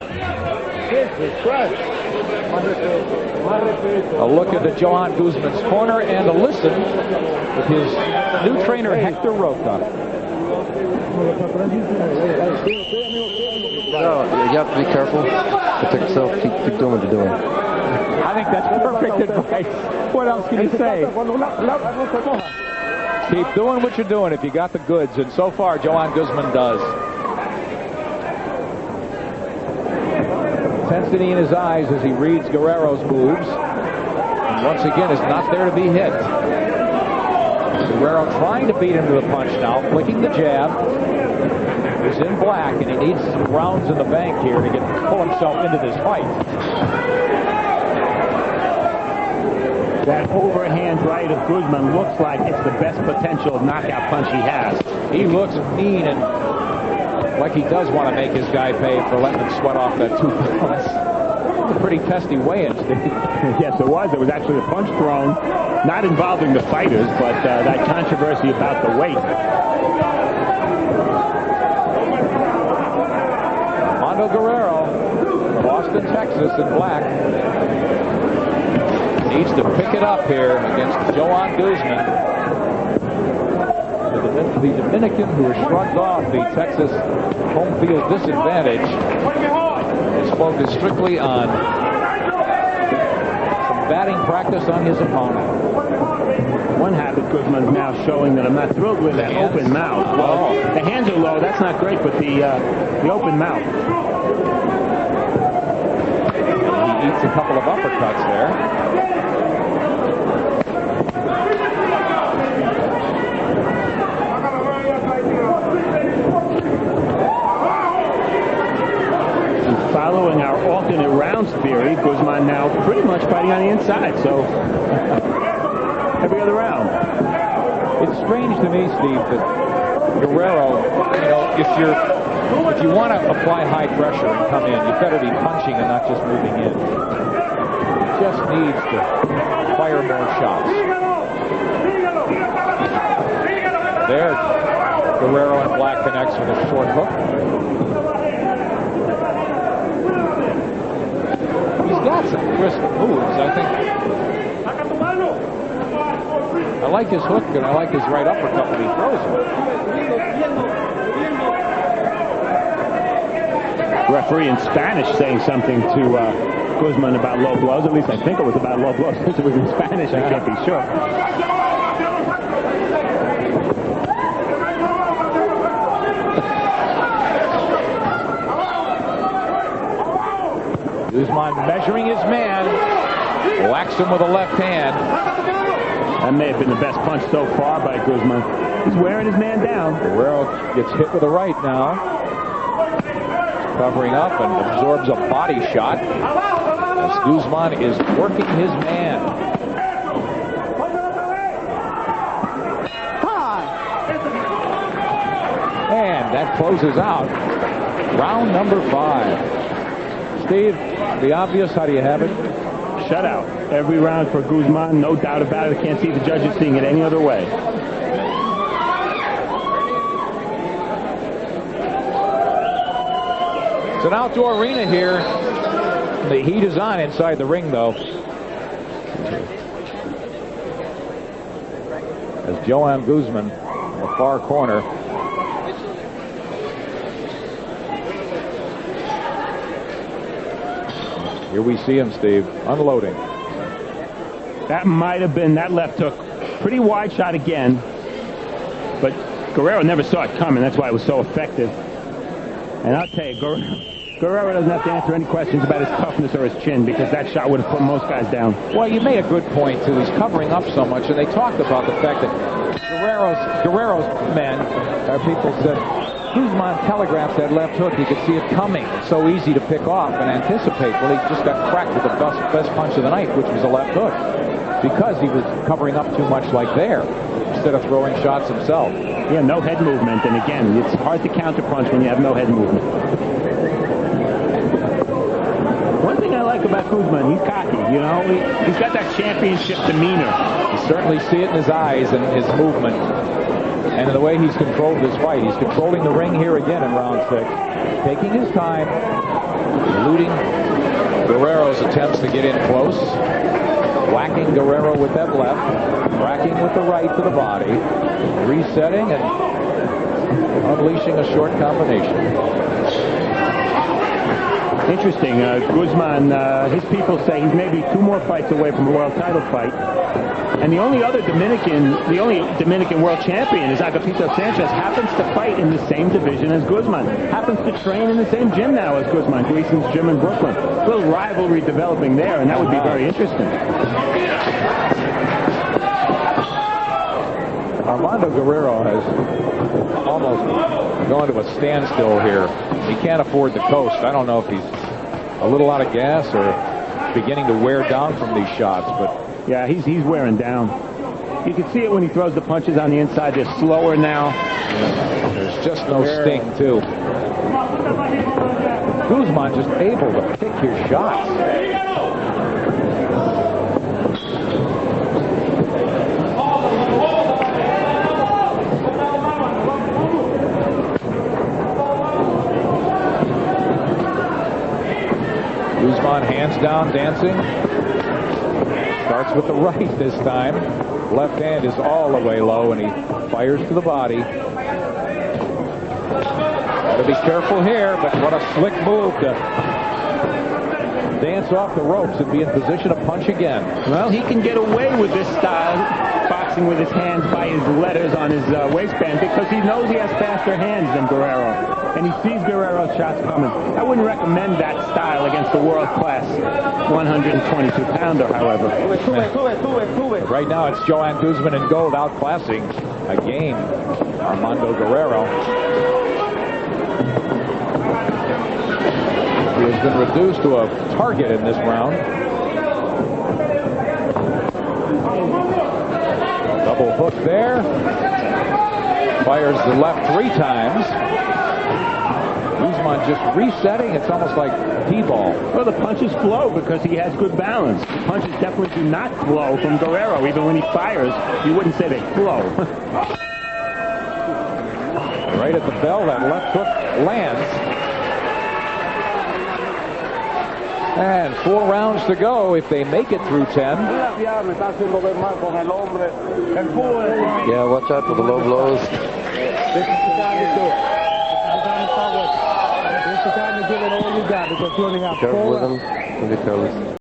A look at the Joan Guzman's corner and a listen with his new trainer, Hector Roca. No, you have to be careful. Protect yourself. Keep doing what you're doing. I think that's perfect advice. What else can you say? Keep doing what you're doing if you got the goods, and so far Joan Guzman does. Intensity in his eyes as he reads Guerrero's moves, and once again is not there to be hit. Guerrero trying to beat him to the punch now, flicking the jab. He's in black, and he needs some rounds in the bank here to pull himself into this fight. That overhand right of Guzman looks like it's the best potential knockout punch he has. He looks mean and like he does want to make his guy pay for letting him sweat off that 2 pounds. It's a pretty testy weigh-in, Steve. Yes, it was. There was actually a punch thrown, not involving the fighters, but that controversy about the weight. Armando Guerrero, Boston, Texas, in black. Needs to pick it up here against Joan Guzman. The Dominican, who has shrugged off the Texas home field disadvantage, is focused strictly on some batting practice on his opponent. One habit Guzman's now showing that I'm not thrilled with that open mouth. Well, the hands are low, that's not great, but the open mouth. He eats a couple of uppercuts there. Following our alternate rounds theory, Guzman now pretty much fighting on the inside, so every other round. It's strange to me, Steve, that Guerrero, if you want to apply high pressure and come in, you better be punching and not just moving in. He just needs to fire more shots. There, Guerrero in black connects with a short hook. He's got some crisp moves, I think. I like his hook, and I like his right uppercut when he throws it. Referee in Spanish saying something to Guzman about low blows. At least I think it was about low blows. Since it was in Spanish, I can't be sure. Guzman measuring his man, whacks him with a left hand. That may have been the best punch so far by Guzman. He's wearing his man down. Guerrero gets hit with a right now. Covering up and absorbs a body shot as Guzman is working his man. And that closes out round number 5. Steve, the obvious, how do you have it? Shutout. Every round for Guzman, no doubt about it. I can't see the judges seeing it any other way. It's an outdoor arena here. The heat is on inside the ring, though. As Joan Guzman in the far corner. Here we see him, Steve, unloading. That might have been that left hook. Pretty wide shot again. But Guerrero never saw it coming. That's why it was so effective. And I'll tell you, Guerrero doesn't have to answer any questions about his toughness or his chin, because that shot would have put most guys down. Well, you made a good point, too. He's covering up so much, and they talked about the fact that Guerrero's men, people said, Guzman telegraphs that left hook. He could see it coming. It's so easy to pick off and anticipate. Well, he just got cracked with the best punch of the night, which was a left hook, because he was covering up too much like there instead of throwing shots himself. Yeah, no head movement. And again, it's hard to counterpunch when you have no head movement. One thing I like about Guzman, he's cocky, he's got that championship demeanor. You certainly see it in his eyes and his movement. And in the way he's controlled this fight. He's controlling the ring here again in round 6. Taking his time. get in close. Whacking Guerrero with that left, cracking with the right to the body, resetting and unleashing a short combination. Interesting. Guzman, his people say he's maybe 2 more fights away from a world title fight. And the only Dominican world champion is Agapito Sanchez, happens to fight in the same division as Guzman. Happens to train in the same gym now as Guzman, Gleason's gym in Brooklyn. A little rivalry developing there, and that would be very interesting. Armando Guerrero has almost gone to a standstill here. He can't afford the coast. I don't know if he's a little out of gas or beginning to wear down from these shots, but yeah, he's wearing down. You can see it when he throws the punches on the inside. They're slower now. Yeah, there's just no sting, too. Guzman just able to pick his shots. Guzman hands down, dancing. Starts with the right this time. Left hand is all the way low, and he fires to the body. Got to be careful here, but what a slick move to dance off the ropes and be in position to punch again. Well, he can get away with this style, boxing with his hands by his letters on his waistband, because he knows he has faster hands than Guerrero. And he sees Guerrero's shots coming. I wouldn't recommend that style against a world-class 122-pounder, however. Right now, it's Joan Guzman in gold, outclassing again Armando Guerrero. He has been reduced to a target in this round. Double hook there. Fires the left 3 times. Guzman just resetting. It's almost like T-ball. Well, the punches flow because he has good balance. The punches definitely do not flow from Guerrero. Even when he fires, you wouldn't say they flow. Right at the bell, that left hook lands. And 4 rounds to go if they make it through 10. Yeah, watch out for the low blows. This is the time to do it. This is the time to give it all you got because you only got 4 Careful with him. Be careless.